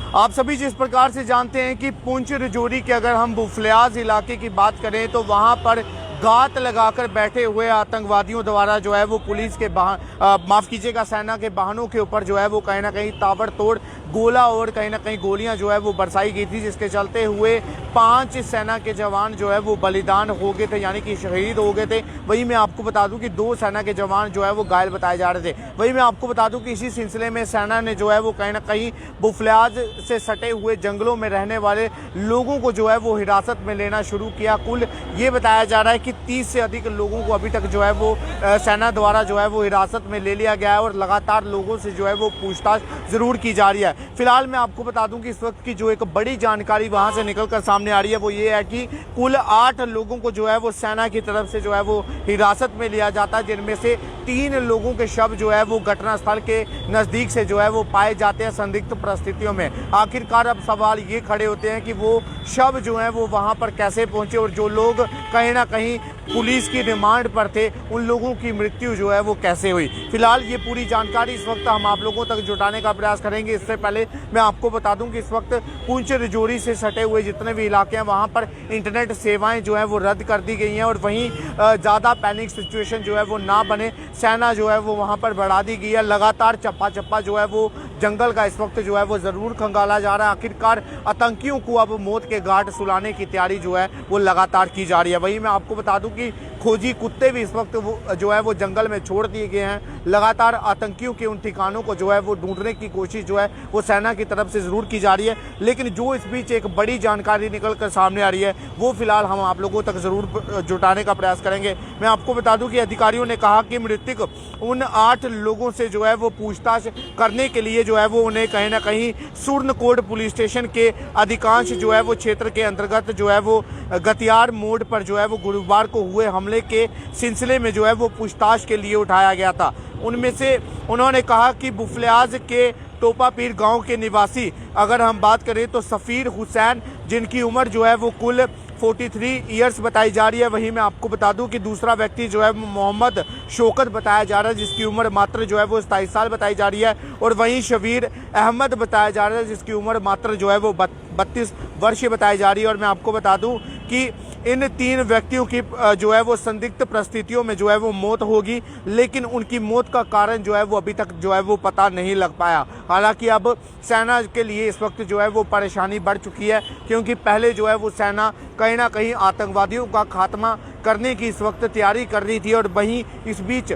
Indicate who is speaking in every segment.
Speaker 1: आप सभी जिस प्रकार से जानते हैं कि पुंछ राजौरी के अगर हम बुफलियाज इलाके की बात करें तो वहां पर घात लगाकर बैठे हुए आतंकवादियों द्वारा जो है वो पुलिस के माफ़ कीजिएगा सेना के वाहनों के ऊपर जो है वो कहीं ना कहीं ताबड़तोड़ गोला और कहीं ना कहीं गोलियां जो है वो बरसाई गई थी, जिसके चलते हुए 5 सेना के जवान जो है वो बलिदान हो गए थे, यानी कि शहीद हो गए थे। वहीं मैं आपको बता दूं कि 2 सेना के जवान जो है वो घायल बताए जा रहे थे। वहीं मैं आपको बता दूं कि इसी सिलसिले में सेना ने जो है वो कहीं ना कहीं बुफलियाज से सटे हुए जंगलों में रहने वाले लोगों को जो है वो हिरासत में लेना शुरू किया। कुल ये बताया जा रहा है कि 30 से अधिक लोगों को अभी तक जो है वो सेना द्वारा जो है वो हिरासत में ले लिया गया है और लगातार लोगों से जो है वो पूछताछ जरूर की जा रही है। फिलहाल मैं आपको बता दूं कि इस वक्त की जो एक बड़ी जानकारी वहां से निकलकर सामने आ रही है वो ये है कि कुल 8 लोगों को जो है वो सेना की तरफ से जो है वो हिरासत में लिया जाता है, जिनमें से 3 लोगों के शव जो है वो घटनास्थल के नजदीक से जो है वो पाए जाते हैं संदिग्ध परिस्थितियों में। आखिरकार अब सवाल ये खड़े होते हैं कि वो शव जो है वो वहां पर कैसे पहुंचे और जो लोग कहीं ना कहीं पुलिस की रिमांड पर थे उन लोगों की मृत्यु जो है वो कैसे हुई। फिलहाल ये पूरी जानकारी इस वक्त हम आप लोगों तक जुटाने का प्रयास करेंगे। इससे पहले मैं आपको बता दूं कि इस वक्त पुंछ राजौरी से सटे हुए जितने भी इलाके हैं वहां पर इंटरनेट सेवाएं जो है वो रद्द कर दी गई हैं और वहीं ज़्यादा पैनिक सिचुएशन जो है वो ना बने, सेना जो है वो वहां पर बढ़ा दी गई है। लगातार चप्पा चप्पा जो है वो जंगल का इस वक्त जो है वो ज़रूर खंगाला जा रहा है। आखिरकार आतंकियों को अब मौत के घाट सुलाने की तैयारी जो है वो लगातार की जा रही है। वहीं मैं आपको बता दूं कि खोजी कुत्ते भी इस वक्त वो जो है वो जंगल में छोड़ दिए गए हैं। लगातार आतंकियों के उन ठिकानों को जो है वो ढूंढने की कोशिश जो है वो सेना की तरफ से ज़रूर की जा रही है। लेकिन जो इस बीच एक बड़ी जानकारी निकल कर सामने आ रही है वो फिलहाल हम आप लोगों तक ज़रूर जुटाने का प्रयास करेंगे। मैं आपको बता दूं कि अधिकारियों ने कहा कि मृतक उन 8 लोगों से जो है वो पूछताछ करने के लिए जो है वो उन्हें कहीं ना कहीं सुरनकोट पुलिस स्टेशन के अधिकांश जो है वो क्षेत्र के अंतर्गत जो है वो गतियार मोड़ पर जो है वो गुरुवार को हुए हमले के सिलसिले में जो है वो पूछताछ के लिए उठाया गया था। उनमें से उन्होंने कहा कि बुफलियाज के टोपापीर गांव के निवासी अगर हम बात करें तो सफ़ीर हुसैन, जिनकी उम्र जो है वो कुल 43 ईयर्स बताई जा रही है। वहीं मैं आपको बता दूं कि दूसरा व्यक्ति जो है मोहम्मद शौकत बताया जा रहा है, जिसकी उम्र मात्र जो है वो 27 साल बताई जा रही है। और वहीं शबीर अहमद बताया जा रहा है, जिसकी उम्र मात्र जो है वो 32 वर्ष बताई जा रही है। और मैं आपको बता दूं कि इन 3 व्यक्तियों की जो है वो संदिग्ध परिस्थितियों में जो है वो मौत होगी, लेकिन उनकी मौत का कारण जो है वो अभी तक जो है वो पता नहीं लग पाया। हालांकि अब सेना के लिए इस वक्त जो है वो परेशानी बढ़ चुकी है, क्योंकि पहले जो है वो सेना कहीं ना कहीं आतंकवादियों का खात्मा करने की इस वक्त तैयारी कर रही थी। और वहीं इस बीच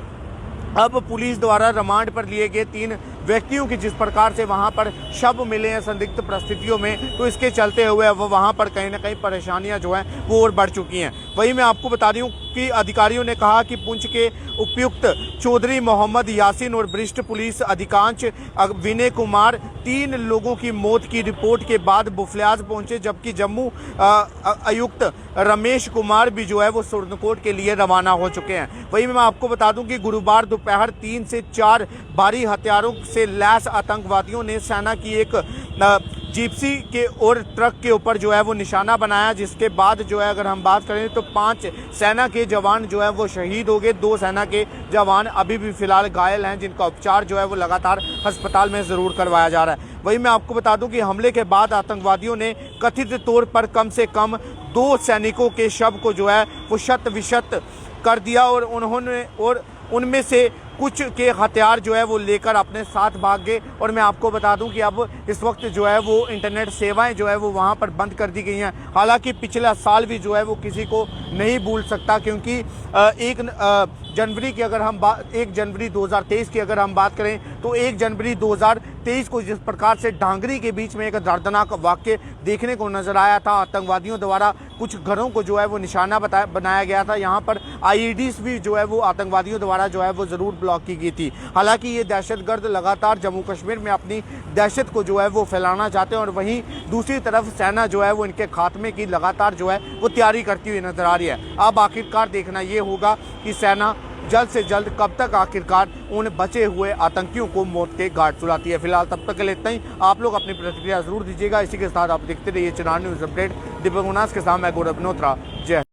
Speaker 1: अब पुलिस द्वारा रिमांड पर लिए गए 3 व्यक्तियों की जिस प्रकार से वहां पर शव मिले हैं संदिग्ध परिस्थितियों में, तो इसके चलते हुए अब वहां पर कहीं ना कहीं परेशानियां जो हैं वो और बढ़ चुकी हैं। वहीं मैं आपको बता दूं कि अधिकारियों ने कहा कि पुंछ के उपायुक्त चौधरी मोहम्मद यासीन और वरिष्ठ पुलिस अधिकांश विनय कुमार 3 लोगों की मौत की रिपोर्ट के बाद बुफलियाज पहुंचे, जबकि जम्मू आयुक्त रमेश कुमार भी जो है वो सुरनकोट के लिए रवाना हो चुके हैं। वहीं मैं आपको बता दूं कि गुरुवार दोपहर 3 से 4 भारी हथियारों से लैस आतंकवादियों ने सेना की एक जिप्सी के और ट्रक के ऊपर जो है वो निशाना बनाया, जिसके बाद जो है अगर हम बात करें तो 5 सेना के जवान जो है वो शहीद हो गए। 2 सेना के जवान अभी भी फिलहाल घायल हैं, जिनका उपचार जो है वो लगातार अस्पताल में ज़रूर करवाया जा रहा है। वहीं मैं आपको बता दूं कि हमले के बाद आतंकवादियों ने कथित तौर पर कम से कम 2 सैनिकों के शव को जो है वो शत विशत कर दिया और उनमें से कुछ के हथियार जो है वो लेकर अपने साथ भाग गए। और मैं आपको बता दूं कि अब इस वक्त जो है वो इंटरनेट सेवाएं जो है वो वहां पर बंद कर दी गई हैं। हालांकि पिछला साल भी जो है वो किसी को नहीं भूल सकता, क्योंकि 1 जनवरी 2023 की अगर हम बात करें तो 1 जनवरी 2023 को जिस प्रकार से डांगरी के बीच में एक दर्दनाक वाक्य देखने को नजर आया था, आतंकवादियों द्वारा कुछ घरों को जो है वो निशाना बनाया गया था। यहाँ पर IEDs भी जो है वो आतंकवादियों द्वारा जो है वो ज़रूर ब्लॉक की गई थी। हालांकि ये दहशतगर्द लगातार जम्मू कश्मीर में अपनी दहशत को जो है वो फैलाना चाहते हैं और वहीं दूसरी तरफ सेना जो है वो इनके खात्मे की लगातार जो है वो तैयारी करती हुई नजर आ रही है। अब आखिरकार देखना ये होगा कि सेना जल्द से जल्द कब तक आखिरकार उन बचे हुए आतंकियों को मौत के घाट सुलाती है। फिलहाल तब तक के लिए इतना ही। आप लोग अपनी प्रतिक्रिया जरूर दीजिएगा। इसी के साथ आप देखते रहिए चनार न्यूज़ अपडेट। दीपक उनास के साथ मैं गौरव नोत्रा। जय